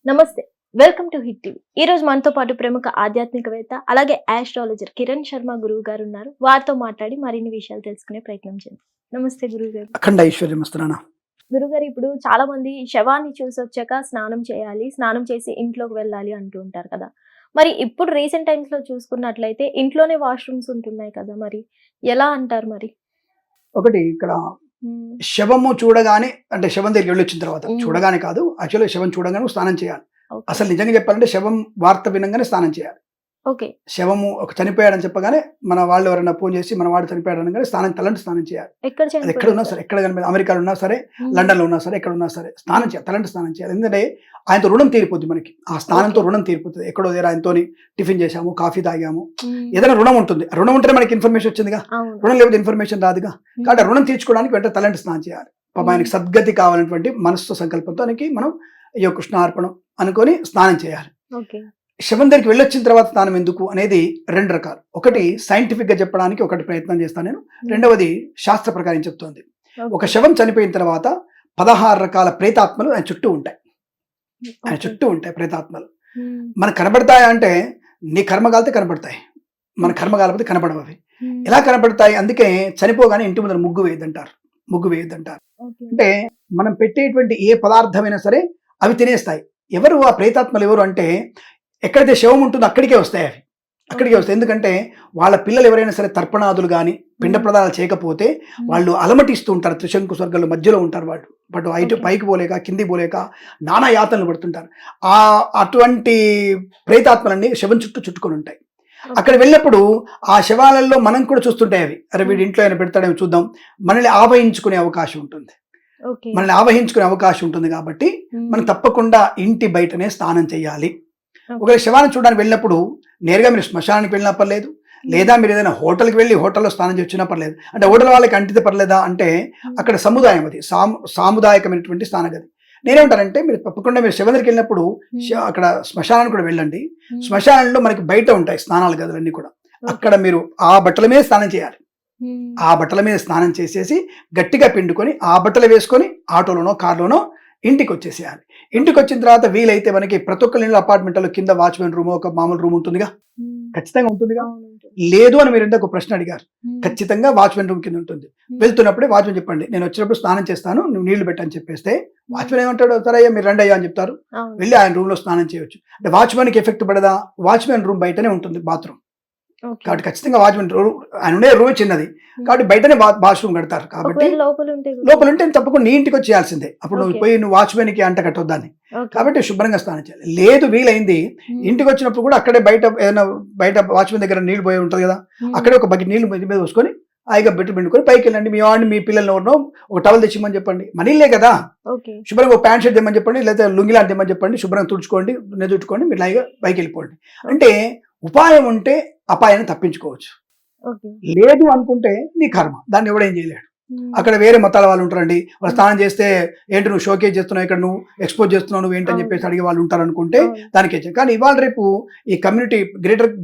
నమస్తే. Welcome to hit TV. ఈ రోజు మనతో పాటు ప్రముఖ ఆధ్యాత్మికవేత్త అలాగే ఆస్ట్రాలజర్ కిరణ్ శర్మ గురువు గారు ఉన్నారు. వారితో మాట్లాడి మరిన్ని విషయాలు తెలుసుకునే ప్రయత్నం చేద్దాం. నమస్తే గురువు గారు. అఖండ ఐశ్వర్యం వస్తున్నానా. గురుగారు, ఇప్పుడు చాలా మంది శవాన్ని చూసి వచ్చాక స్నానం చేయాలి, స్నానం చేసి ఇంట్లోకి వెళ్ళాలి అంటూ ఉంటారు కదా. మరి ఇప్పుడు రీసెంట్ టైమ్స్ లో చూసుకున్నట్లయితే ఇంట్లోనే వాష్రూమ్స్ ఉంటున్నాయి కదా, మరి ఎలా అంటారు మరి? ఒకటి ఇక్కడ శవము చూడగానే, అంటే శవం దగ్గరికి వెళ్ళొచ్చిన తర్వాత చూడగానే కాదు, యాక్చువల్గా శవం చూడగానే స్నానం చేయాలి. అసలు నిజంగా చెప్పాలంటే శవం వార్త వినంగానే స్నానం చేయాలి. ఓకే. శవము ఒక చనిపోయాడని చెప్పగానే మన వాళ్ళు ఎవరైనా ఫోన్ చేసి మన వాడు చనిపోయాడు అనగానే తలంటి స్నానం చేయాలి. ఎక్కడ ఉన్నా సరే, ఎక్కడ కనిపి అమెరికాలో ఉన్నా సరే, లండన్ లో ఉన్నా సరే, ఎక్కడ ఉన్నా సరే స్నానం చేయాలి, తలంటి స్నానం చేయాలి. ఎందుకంటే ఆయనతో రుణం తీరిపోద్ది, మనకి ఆ స్నానంతో రుణం తీరిపోతుంది. ఎక్కడో దగ్గర ఆయనతో టిఫిన్ చేసాము, కాఫీ తాగాము, ఏదైనా రుణం ఉంటుంది. రుణం ఉంటేనే మనకి ఇన్ఫర్మేషన్ వచ్చిందిగా, రుణం లేకపోతే ఇన్ఫర్మేషన్ రాదుగా. కాబట్టి రుణం తీర్చుకోవడానికి వెంటనే తలంటి స్నానం చేయాలి. పాప ఆయనకి సద్గతి కావాలనేటువంటి మనసుతో సంకల్పంతో ఆయనకి మనం అయ్యో కృష్ణార్పణం అనుకొని స్నానం చేయాలి. శవం దగ్గరికి వెళ్ళొచ్చిన తర్వాత స్నానం ఎందుకు అనేది రెండు రకాలు. ఒకటి సైంటిఫిక్ గా చెప్పడానికి ఒకటి ప్రయత్నం చేస్తాను నేను. రెండవది శాస్త్ర ప్రకారం చెప్తోంది. ఒక శవం చనిపోయిన తర్వాత 16 రకాల ప్రేతాత్మలు ఆయన చుట్టూ ఉంటాయి. ఆయన చుట్టూ ఉంటాయి ప్రేతాత్మలు. మనకు కనబడతాయా అంటే, నీ కర్మ కాలితే కనబడతాయి, మన కర్మ కాలిపోతే కనబడవు. అవి ఎలా కనబడతాయి? అందుకే చనిపోగానే ఇంటి ముందర ముగ్గు వేయద్దంటారు. అంటే మనం పెట్టేటువంటి ఏ పదార్థమైనా సరే అవి తినేస్తాయి. ఎవరు ఆ ప్రేతాత్మలు? ఎవరు అంటే, ఎక్కడైతే శవం ఉంటుందో అక్కడికే వస్తాయి. అవి అక్కడికే వస్తాయి. ఎందుకంటే వాళ్ళ పిల్లలు ఎవరైనా సరే తర్పణాదులు కానీ పిండ ప్రదానాలు చేయకపోతే వాళ్ళు అలమటిస్తూ ఉంటారు. త్రిశంకు స్వర్గాల మధ్యలో ఉంటారు వాళ్ళు. బట్ ఇటు పైకి పోలేక కింది పోలేక నానా యాతనలు పడుతుంటారు. అటువంటి ప్రేతాత్మలన్నీ శవం చుట్టూ చుట్టుకొని ఉంటాయి. అక్కడ వెళ్ళినప్పుడు ఆ శవాలలో మనం కూడా చూస్తుంటాయి. అవి అరే వీడి ఇంట్లో అయినా పెడతాడేమో చూద్దాం, మనల్ని ఆవహించుకునే అవకాశం ఉంటుంది. కాబట్టి మనం తప్పకుండా ఇంటి బయటనే స్నానం చేయాలి. ఒకవేళ శవాన్ని చూడడానికి వెళ్ళినప్పుడు నేరుగా మీరు శ్మశానానికి వెళ్ళినా పర్లేదు, లేదా మీరు ఏదైనా హోటల్కి వెళ్ళి హోటల్లో స్నానం చేసినా పర్లేదు. అంటే హోటల్ వాళ్ళకి అంటితే పర్లేదా అంటే, అక్కడ సముదాయం, అది సాముదాయకమైనటువంటి స్నాన గది. నేనేమంటానంటే, మీరు తప్పకుండా మీరు శవం దగ్గరికి వెళ్ళినప్పుడు అక్కడ శ్మశానానికి కూడా వెళ్ళండి. శ్మశానంలో మనకి బయట ఉంటాయి స్నానాల గదులన్నీ కూడా. అక్కడ మీరు ఆ బట్టల మీద స్నానం చేయాలి. ఆ బట్టల మీద స్నానం చేసేసి గట్టిగా పిండుకొని ఆ బట్టలు వేసుకొని ఆటోలోనో కార్లోనో ఇంటికి వచ్చేసేయాలి. ఇంటికి వచ్చిన తర్వాత వీలైతే మనకి ప్రతి ఒక్క ఇళ్ళ అపార్ట్మెంట్లో కింద వాచ్మెన్ రూమ్, ఒక మామూలు రూమ్ ఉంటుందిగా, ఖచ్చితంగా ఉంటుందిగా. లేదు అని మీరు ఇందాక ప్రశ్న అడిగారు, ఖచ్చితంగా వాచ్మెన్ రూమ్ కింద ఉంటుంది. వెళ్తున్నప్పుడే వాచ్మెన్ చెప్పండి, నేను వచ్చినప్పుడు స్నానం చేస్తాను, నువ్వు నీళ్లు పెట్టని చెప్పేస్తే వాచ్మెన్ ఏమంటాడు, సరే అయ్యా మీరు రండి అయ్యా అని చెప్తారు. వెళ్ళి ఆయన రూమ్ లో స్నానం చేయొచ్చు. అంటే వాచ్మెన్కి ఎఫెక్ట్ పడదా? వాచ్మెన్ రూమ్ బయటనే ఉంటుంది బాత్రూమ్. కాబట్టి ఖచ్చితంగా వాచ్మెన్ ఆయన ఉండే రూమ్ చిన్నది కాబట్టి బయటనే వాష్రూమ్ కడతారు. కాబట్టి లోపల ఉంటే తప్పకుండా నీ ఇంటికి వచ్చేయాల్సిందే. అప్పుడు నువ్వు పోయి నువ్వు వాచ్మెన్ కి అంట కట్టొద్దాన్ని. కాబట్టి శుభ్రంగా స్నానం చేయాలి. లేదు వీలైంది ఇంటికి వచ్చినప్పుడు కూడా అక్కడే బయట ఏదైనా బయట వాచ్మెన్ దగ్గర నీళ్లు పోయి ఉంటుంది కదా, అక్కడే ఒక బకెట్ నీళ్లు మీద పోసుకొని హాయిగా బెట్టు పిండుకొని పైకి వెళ్ళండి. మీ వాడిని మీ పిల్లల్ని ఎవరినో ఒక టవల్ తెచ్చిమని చెప్పండి. మనీలే కదా, శుభ్రంగా ఒక ప్యాంట్ షర్ట్ తెమ్మని చెప్పండి, లేదా లుంగి లాంటి తెమ్మని చెప్పండి. శుభ్రంగా తుడుచుకోండి, నెదుట్టుకోండి, మీరు హాయిగా పైకి వెళ్ళిపోండి. అంటే ఉపాయం ఉంటే అపాయాన్ని తప్పించుకోవచ్చు. లేదు అనుకుంటే నీ కర్మ, దాన్ని ఎవడేం చేయలేడు. అక్కడ వేరే మతాల వాళ్ళు ఉంటారండి, వాళ్ళు స్నానం చేస్తే ఏంటి నువ్వు షోకేజ్ చేస్తున్నావు, ఇక్కడ నువ్వు ఎక్స్పోజ్ చేస్తున్నావు, నువ్వు ఏంటని చెప్పేసి అడిగే వాళ్ళు ఉంటారు అనుకుంటే దానికే. కానీ ఇవాళ రేపు ఈ కమ్యూనిటీ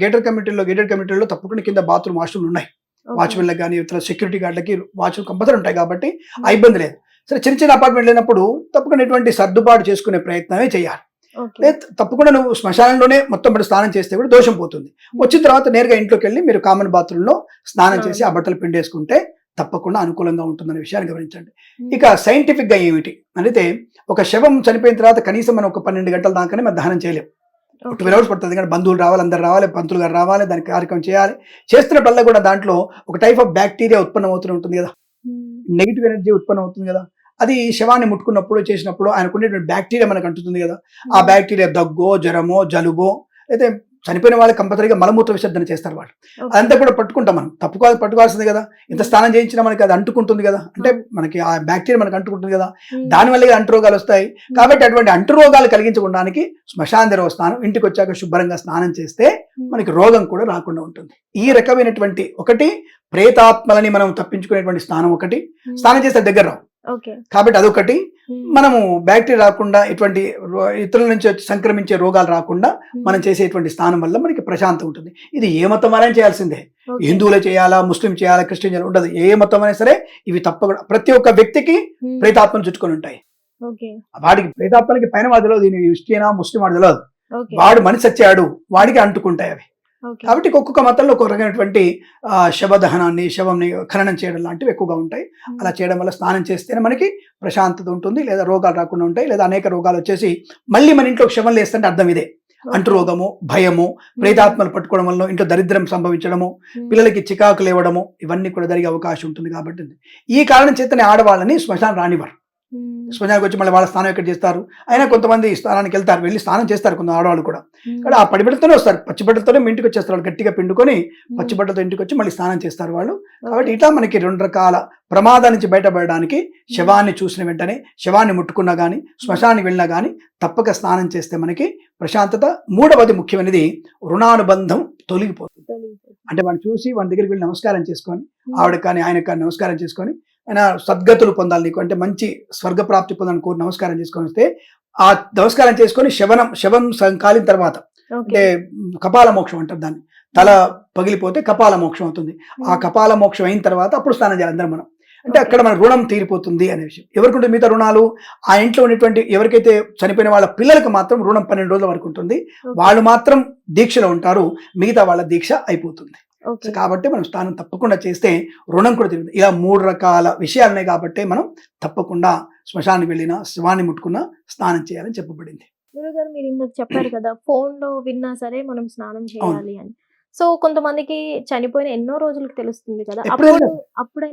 గేటెడ్ కమ్యూనిటీలో తప్పకుండా కింద బాత్రూమ్ వాష్రూమ్లు ఉన్నాయి. వాచ్మెన్లకు కానీ ఇతర సెక్యూరిటీ గార్డులకి వాష్రూమ్ కంపల్సరీ ఉంటాయి కాబట్టి ఆ ఇబ్బంది లేదు. సరే చిన్న చిన్న అపార్ట్మెంట్ లేనప్పుడు తప్పకుండా ఇటువంటి సర్దుబాటు చేసుకునే ప్రయత్నమే చేయాలి. తప్పకుండా నువ్వు శ్మశానంలోనే మొత్తం స్నానం చేస్తే కూడా దోషం పోతుంది. వచ్చిన తర్వాత నేరుగా ఇంట్లోకి వెళ్ళి మీరు కామన్ బాత్రూంలో స్నానం చేసి ఆ బట్టలు పిండేసుకుంటే తప్పకుండా అనుకూలంగా ఉంటుందనే విషయాన్ని గమనించండి. ఇక సైంటిఫిక్ గా ఏమిటి అంటే, ఒక శవం చనిపోయిన తర్వాత కనీసం మనం ఒక 12 గంటల దాకానే మనం దహనం చేయలేం. 12 hours పడుతుంది. కానీ బంధువులు రావాలి, అందరు రావాలి, పంతులు గారు రావాలి, దానికి కార్యక్రమం చేయాలి. చేస్తున్నప్పుడల్లా కూడా దాంట్లో ఒక టైప్ ఆఫ్ బ్యాక్టీరియా ఉత్పన్నం అవుతూ ఉంటుంది కదా, నెగిటివ్ ఎనర్జీ ఉత్పన్నం అవుతుంది కదా. అది శవాన్ని ముట్టుకున్నప్పుడు చేసినప్పుడు ఆయనకు ఉండేటువంటి బ్యాక్టీరియా మనకు అంటుతుంది కదా. ఆ బ్యాక్టీరియా దగ్గో, జ్వరమో, జలుబో, అయితే చనిపోయిన వాళ్ళకి కంపల్సరీగా మలమూత్ర విసర్జన చేస్తారు వాళ్ళు. అదంతా కూడా పట్టుకుంటాం మనం, పట్టుకోవాల్సింది కదా. ఇంత స్నానం చేయించినా మనకి అది అంటుకుంటుంది కదా, అంటే మనకి ఆ బ్యాక్టీరియా మనకు అంటుకుంటుంది కదా, దానివల్ల అంటురోగాలు వస్తాయి. కాబట్టి అటువంటి అంటురోగాలు కలిగించడానికి శ్మశాన దేవస్థానం ఇంటికి వచ్చాక శుభ్రంగా స్నానం చేస్తే మనకి రోగం కూడా రాకుండా ఉంటుంది. ఈ రకమైనటువంటి ఒకటి ప్రేతాత్మలని మనం తప్పించుకునేటువంటి స్నానం ఒకటి, స్నానం చేస్తే దగ్గర రావు. కాబట్టి అదొకటి. మనము బ్యాక్టీరియా రాకుండా, ఇటువంటి ఇతరుల నుంచి సంక్రమించే రోగాలు రాకుండా మనం చేసేటువంటి స్నానం వల్ల మనకి ప్రశాంతం ఉంటుంది. ఇది ఏ మతం అయినా చేయాల్సిందే. హిందువులే చేయాలా, ముస్లిం చేయాలా, క్రిస్టియన్ చేయాలా ఉండదు. ఏ మతం అయినా సరే ఇవి తప్పకుండా ప్రతి ఒక్క వ్యక్తికి ప్రేతాత్మను చుట్టుకొని ఉంటాయి. ఓకే. వాడికి ప్రేతాత్మలకి పైన వాడు తెలియదు, ఈయన క్రిస్టియనా ముస్లిం వాడు తెలియదు. ఓకే. వాడు మనిషి వచ్చాడు, వాడికి అంటుకుంటాయి అవి. ఓకే. కాబట్టి ఒక్కొక్క మతంలో ఒక్కొక్క రకమైనటువంటి శవదహనాన్ని, శవంని ఖననం చేయడం లాంటివి ఎక్కువగా ఉంటాయి. అలా చేయడం వల్ల స్నానం చేస్తేనే మనకి ప్రశాంతత ఉంటుంది, లేదా రోగాలు రాకుండా ఉంటాయి, లేదా అనేక రోగాలు వచ్చేసి మళ్ళీ మన ఇంట్లో శవం లేస్తుంటే అర్థం ఇదే. అంటు రోగము, భయము, ప్రేతాత్మలు పట్టుకోవడం వల్ల ఇంట్లో దరిద్రం సంభవించడము, పిల్లలకి చికాకులు ఇవ్వడము, ఇవన్నీ కూడా జరిగే అవకాశం ఉంటుంది. కాబట్టి ఈ కారణం చేతనే ఆడవాళ్ళని శ్మశానం రానివ్వరు. శ్మశానానికి వచ్చి మళ్ళీ వాళ్ళ స్నానం ఎక్కడ చేస్తారు? అయినా కొంతమంది స్నానానికి వెళ్తారు, వెళ్ళి స్నానం చేస్తారు కొంత ఆడవాళ్ళు కూడా. కానీ ఆ పడిబిడ్డతోనే వస్తారు, పచ్చిబట్టలతోనే ఇంటికి వచ్చేస్తారు వాళ్ళు, గట్టిగా పిండుకొని పచ్చిబట్టలతో ఇంటికి వచ్చి మళ్ళీ స్నానం చేస్తారు వాళ్ళు. కాబట్టి ఇట్లా మనకి 2 రకాల ప్రమాదాల నుంచి బయటపడడానికి శవాన్ని చూసిన వెంటనే, శవాన్ని ముట్టుకున్నా కానీ, శ్మశానానికి వెళ్ళినా కానీ తప్పక స్నానం చేస్తే మనకి ప్రశాంతత. 3వది ముఖ్యమైనది, రుణానుబంధం తొలగిపోతుంది. అంటే వాడిని చూసి వాడి దగ్గరికి వెళ్ళి నమస్కారం చేసుకొని, ఆవిడకి కానీ ఆయనకు కానీ నమస్కారం చేసుకొని, ఆయన సద్గతులు పొందాలి నీకు, అంటే మంచి స్వర్గప్రాప్తి పొందాలని కోరి నమస్కారం చేసుకొని వస్తే, ఆ నమస్కారం చేసుకొని శవం కాలిన తర్వాత, అంటే కపాల మోక్షం అంటారు దాన్ని, తల పగిలిపోతే కపాల మోక్షం అవుతుంది. ఆ కపాల మోక్షం అయిన తర్వాత అప్పుడు స్నానం చేయాలి అందరం మనం. అంటే అక్కడ మన రుణం తీరిపోతుంది అనే విషయం. ఎవరికి ఉంటుంది మిగతా రుణాలు? ఆ ఇంట్లో ఉన్నటువంటి ఎవరికైతే చనిపోయిన వాళ్ళ పిల్లలకు మాత్రం రుణం 12 రోజుల వరకు ఉంటుంది. వాళ్ళు మాత్రం దీక్షలో ఉంటారు, మిగతా వాళ్ళ దీక్ష అయిపోతుంది. కాబట్టి మనం స్నానం తప్పకుండా చేస్తే రుణం కూడా తిరుగుతుంది. ఇలా 3 రకాల విషయాలున్నాయి కాబట్టి మనం తప్పకుండా శ్మశానికి వెళ్ళినా, శవాన్ని ముట్టుకున్నా స్నానం చేయాలని చెప్పబడింది. గురుగారు, మీరు ఇందాక చెప్పారు కదా, ఫోన్ లో విన్నా సరే మనం స్నానం చేయాలి అని. సో కొంతమందికి చనిపోయిన ఎన్నో రోజులకు తెలుస్తుంది కదా,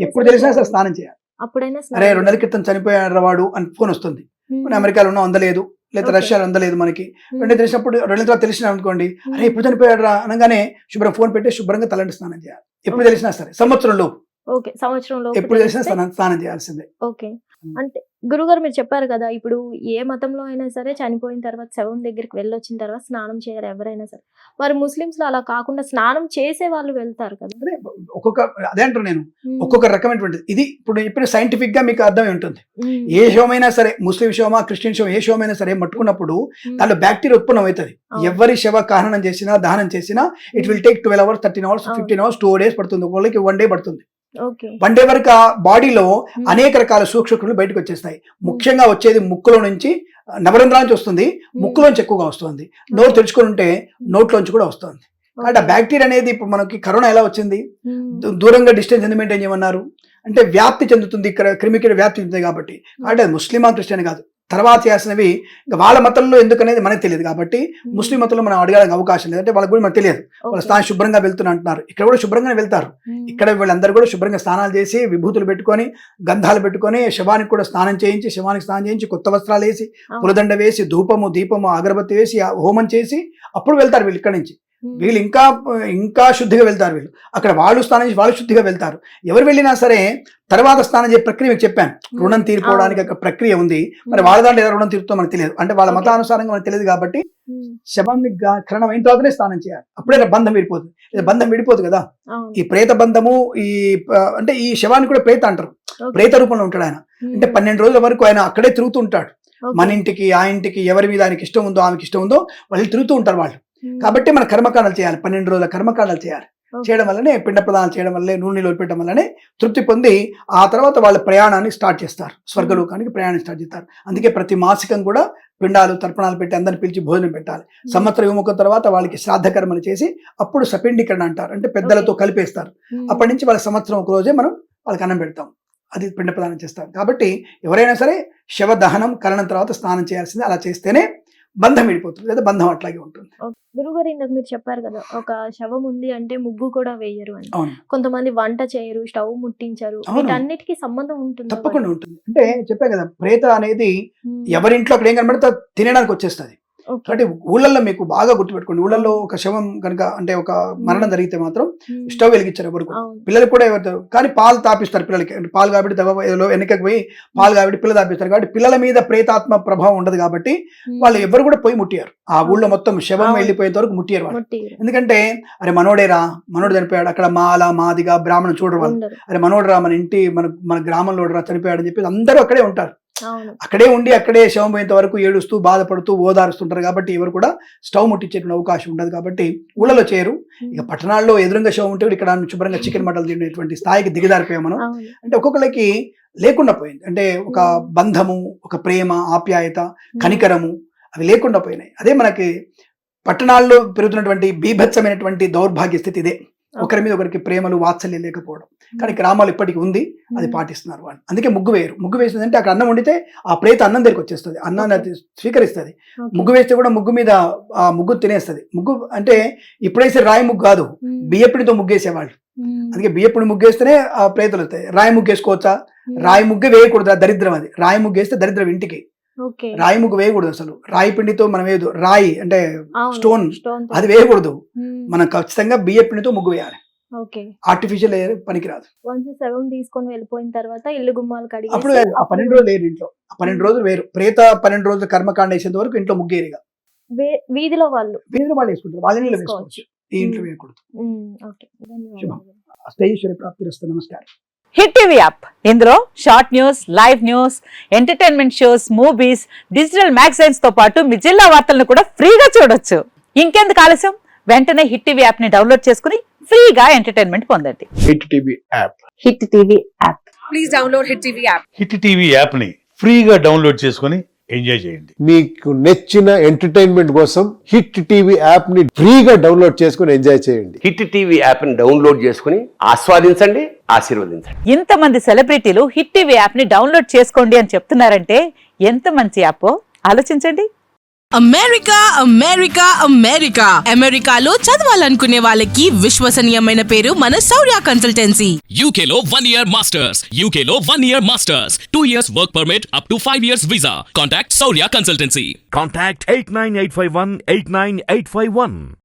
ఎప్పుడు తెలిసినా సరే స్నానం చేయాలి. అప్పుడైనా అరే 2 నెలల క్రితం చనిపోయాడు వాడు అని ఫోన్ వస్తుంది, అమెరికాలో ఉన్నా అందలేదు, లేదా రష్యాలో అందలేదు, మనకి వెంటనే తెలిసినప్పుడు 2 నెలల తర్వాత తెలిసిన అనుకోండి, అరే ఎప్పుడు చనిపోయాడు రా అనగానే శుభ్రం ఫోన్ పెట్టి శుభ్రంగా తలంటి స్నానం చేయాలి. ఎప్పుడు తెలిసినా సరే, సంవత్సరంలో ఎప్పుడు తెలిసినా స్నానం చేయాల్సిందే. ఓకే. అంటే గురుగారు మీరు చెప్పారు కదా, ఇప్పుడు ఏ మతంలో అయినా సరే చనిపోయిన తర్వాత శవం దగ్గరికి వెళ్ళొచ్చిన తర్వాత స్నానం చేయాలి ఎవరైనా సరే. మరి ముస్లిమ్స్ లో అలా కాకుండా స్నానం చేసే వాళ్ళు వెళ్తారు కదా. అదే అంటారు నేను, ఒక్కొక్క రకమైనటువంటిది. ఇది ఇప్పుడు చెప్పిన సైంటిఫిక్ గా మీకు అర్థమై ఉంటుంది. ఏ శవమైనా సరే, ముస్లిం శవమా, క్రిస్టియన్ శవం, ఏ శవమైనా సరే మట్టుకున్నప్పుడు దాంట్లో బ్యాక్టీరియా ఉత్పన్నం అవుతుంది. ఎవరి శవ ఖననం చేసినా, దహనం చేసినా it will take 12 hours, 13 hours, 15 hours, 2 days పడుతుంది. ఒకళ్ళకి 1 day పడుతుంది. 1 day వరకు ఆ బాడీలో అనేక రకాల సూక్ష్మక్రిములు బయటకు వచ్చేస్తాయి. ముఖ్యంగా వచ్చేది ముక్కులో నుంచి, నవరంధ్రాల నుంచి వస్తుంది, ముక్కులోంచి ఎక్కువగా వస్తుంది. నోరు తెరుచుకొని ఉంటే నోట్లోంచి కూడా వస్తుంది. కాబట్టి ఆ బ్యాక్టీరియా అనేది ఇప్పుడు మనకి కరోనా ఎలా వచ్చింది, దూరంగా డిస్టెన్స్ ఎందుకు మెయింటైన్ చేయమన్నారు అంటే వ్యాప్తి చెందుతుంది, ఇక్కడ క్రిమికీడ వ్యాప్తి చెందుతుంది కాబట్టి. కాబట్టి అది ముస్లిమా క్రిస్టియన్ కాదు, తర్వాత చేసినవి వాళ్ళ మతంలో ఎందుకనేది మనకు తెలియదు. కాబట్టి ముస్లిం మతంలో మనం అడగడానికి అవకాశం లేదు, అంటే వాళ్ళకి కూడా మనకు తెలియదు. వాళ్ళ స్థానం శుభ్రంగా వెళ్తున్నా అంటున్నారు, ఇక్కడ కూడా శుభ్రంగానే వెళ్తారు. ఇక్కడ వీళ్ళందరూ కూడా శుభ్రంగా స్నానాలు చేసి, విభూతులు పెట్టుకొని, గంధాలు పెట్టుకొని, శవానికి కూడా స్నానం చేయించి, కొత్త వస్త్రాలు వేసి, పులదండ వేసి, ధూపము, దీపము, అగరబత్తి వేసి, హోమం చేసి అప్పుడు వెళ్తారు వీళ్ళు ఇక్కడి నుంచి. వీళ్ళు ఇంకా శుద్ధిగా వెళ్తారు. వీళ్ళు అక్కడ వాళ్ళు స్నానం చేసి వాళ్ళు శుద్ధిగా వెళ్తారు. ఎవరు వెళ్ళినా సరే తర్వాత స్నానం చేసే ప్రక్రియ మీకు చెప్పాను, రుణం తీరిపోవడానికి ఒక ప్రక్రియ ఉంది. మరి వాళ్ళ దాంట్లో ఎలా రుణం తీరుతుందో మనకు తెలియదు, అంటే వాళ్ళ మతానుసారంగా మనకు తెలియదు. కాబట్టి శవాన్ని ఖననం అయిన తర్వాతనే స్నానం చేయాలి, అప్పుడే బంధం విడిపోతుంది. బంధం విడిపోదు కదా. ఈ ప్రేత బంధము, అంటే ఈ శవాన్ని కూడా ప్రేత అంటారు, ప్రేత రూపంలో ఉంటాడు ఆయన. అంటే 12 రోజుల వరకు ఆయన అక్కడే తిరుగుతూ ఉంటాడు. మన ఇంటికి, ఆ ఇంటికి, ఎవరి మీద ఆయనకి ఇష్టం ఉందో, ఆమెకి ఇష్టం ఉందో వాళ్ళు తిరుగుతూ ఉంటారు వాళ్ళు. కాబట్టి మన కర్మకాండాలు చేయాలి, 12 రోజుల కర్మకాండాలు చేయాలి. చేయడం వల్లనే, పిండ ప్రదానాలు చేయడం వల్లనే, నూనె పెట్టడం వల్లనే తృప్తి పొంది ఆ తర్వాత వాళ్ళ ప్రయాణాన్ని స్టార్ట్ చేస్తారు, స్వర్గలోకానికి ప్రయాణం స్టార్ట్ చేస్తారు. అందుకే ప్రతి మాసికం కూడా పిండాలు, తర్పణాలు పెట్టి అందరిని పిలిచి భోజనం పెట్టాలి. సంవత్సరం విముఖం తర్వాత వాళ్ళకి శ్రాద్ధ కర్మలు చేసి అప్పుడు సపిండీకరణ అంటారు, అంటే పెద్దలతో కలిపేస్తారు. అప్పటి నుంచి వాళ్ళ సంవత్సరం ఒక రోజే మనం వాళ్ళకి అన్నం పెడతాం, అది పిండ ప్రదానం చేస్తాం. కాబట్టి ఎవరైనా సరే శవ దహనం ఖననం తర్వాత స్నానం చేయాల్సిందే. అలా చేస్తేనే బంధం విడిపోతుంది, లేదా బంధం అట్లాగే ఉంటుంది. గురుగారు, ఇందాక మీరు చెప్పారు కదా, ఒక శవం ఉంది అంటే ముగ్గు కూడా వేయరు అని. కొంతమంది వంట చేయరు, స్టవ్ ముట్టించరు, వీటన్నిటికీ సంబంధం ఉంటుంది? తప్పకుండా ఉంటుంది. అంటే చెప్పా కదా, ప్రేత అనేది ఎవరింట్లో అక్కడ ఏం కనబడితే తినడానికి వచ్చేస్తుంది. కాబట్టి ఊళ్ళల్లో మీకు బాగా గుర్తుపెట్టుకోండి, ఊళ్ళల్లో ఒక శవం కనుక, అంటే ఒక మరణం జరిగితే మాత్రం స్టవ్ వెలిగించారు ఎవరు, పిల్లలు కూడా ఎవరు, కానీ పాలు తాపిస్తారు పిల్లలకి. పాలు కాబట్టి వెనకకి పోయి పాలు కాబట్టి పిల్లలు తాపిస్తారు. కాబట్టి పిల్లల మీద ప్రేతాత్మ ప్రభావం ఉండదు కాబట్టి వాళ్ళు ఎవరు కూడా పోయి ముట్టియారు. ఆ ఊళ్ళో మొత్తం శవం వెళ్ళిపోయేంత వరకు ముట్టియారు వాళ్ళు. ఎందుకంటే అరే మనోడేరా, మనోడు చనిపోయాడు, అక్కడ మాల, మాదిగా, బ్రాహ్మణం చూడరు వాళ్ళు. అరే మనోడు రా, మన ఇంటి, మన గ్రామంలో రా చనిపోయాడు అని చెప్పి అందరూ అక్కడే ఉంటారు. అవును. అక్కడే ఉండి అక్కడే శవం పోయేంత వరకు ఏడుస్తూ బాధపడుతూ ఓదారుస్తుంటారు కాబట్టి ఎవరు కూడా స్టవ్ ముట్టించేటువంటి అవకాశం ఉండదు కాబట్టి ఊళ్ళలో చేయరు. ఇక పట్టణాల్లో ఎదురుగా శవం ఉంటే ఇక్కడ శుభ్రంగా చికెన్ మటన్ తినేటువంటి స్థాయికి దిగజారిపోయాం మనం. అవును. అంటే ఒక్కొక్కరికి లేకుండా పోయింది. అంటే ఒక బంధము, ఒక ప్రేమ, ఆప్యాయత, కనికరము అవి లేకుండా పోయినాయి. అదే మనకి పట్టణాల్లో పెరుగుతున్నటువంటి బీభత్సమైనటువంటి దౌర్భాగ్య స్థితి ఇదే. ఒకరి మీద ఒకరికి ప్రేమలు వాత్సల్యం లేకపోవడం. కానీ గ్రామాలు ఇప్పటికీ ఉంది, అది పాటిస్తున్నారు వాళ్ళు. అందుకే ముగ్గు వేయరు. ముగ్గు వేసిందంటే అక్కడ అన్నం వండితే ఆ ప్రేత అన్నం దగ్గరికి వచ్చేస్తుంది, అన్నాన్ని అది స్వీకరిస్తుంది. ముగ్గు వేస్తే కూడా ముగ్గు మీద ఆ ముగ్గు తినేస్తుంది. ముగ్గు అంటే ఇప్పుడైతే రాయి ముగ్గు కాదు, బియ్యపిడితో ముగ్గేసేవాళ్ళు. అందుకే బియ్యపిడి ముగ్గేస్తేనే ఆ ప్రేతలు వస్తాయి. రాయి ముగ్గేసుకోవచ్చా? రాయి ముగ్గే వేయకూడదు, దరిద్రం అది. రాయి ముగ్గేస్తే దరిద్రం ఇంటికి. రాయి ముగ్గు వేయకూడదు అసలు. రాయి పిండితో మనం వేయదు. రాయి అంటే స్టోన్, అది వేయకూడదు. మనం ఖచ్చితంగా బియ్య పిండితో ముగ్గు వేయాలి. ఆర్టిఫిషియల్ పనికిరాదు. తీసుకొని వెళ్ళిపోయిన తర్వాత ఇల్లు గుమ్మాలు కడిగి అప్పుడు ఆ 12 రోజులు వేరు ఇంట్లో. ఆ 12 రోజులు వేరు. ప్రేత 12 రోజులు కర్మకాండ వేసేంత వరకు ఇంట్లో ముగ్గేరిగా. వీధిలో వాళ్ళు వేసుకుంటారు. వాళ్ళ నీళ్ళు వేసుకోవచ్చు, ఈ ఇంట్లో వేయకూడదు. శ్రేయశ్వరి ప్రాప్తిరస్తు. నమస్కారం. హిట్ టీవీ యాప్, ఇందులో short news, live news, entertainment shows, movies, digital magazines తో పాటు మీ జిల్లా వార్తలను కూడా ఫ్రీగా చూడొచ్చు. ఇంకెందుకు ఆలస్యం, వెంటనే హిట్ టీవీ యాప్ ని డౌన్లోడ్ చేసుకుని ఫ్రీగా ఎంటర్టైన్మెంట్ పొందండి. Hit TV app. Hit TV app. Please download hit TV app. Hit TV app ని ఫ్రీగా డౌన్లోడ్ చేసుకుని ఎంజాయ్ చేయండి. మీకు నచ్చిన ఎంటర్టైన్మెంట్ కోసం హిట్ టీవీ యాప్ ని ఫ్రీగా డౌన్లోడ్ చేసుకుని ఎంజాయ్ చేయండి. హిట్ టీవీ యాప్ ని డౌన్లోడ్ చేసుకుని ఆస్వాదించండి, ఆశీర్వదించండి. ఇంతమంది సెలబ్రిటీలు హిట్ టీవీ యాప్ ని డౌన్లోడ్ చేసుకోండి అని చెప్తున్నారంటే ఎంత మంచి యాప్ ఆలోచించండి. అమెరికా అమెరికా అమెరికా అమెరికాలో చదవాలనుకునే వాళ్ళకి విశ్వసనీయమైన పేరు మన శౌర్య కన్సల్టెన్సీ. UK లో 1 year masters. UK లో 1 year masters. 2 years work permit up to 5 years visa. Contact Saurya Consultancy. Contact 89851 89851.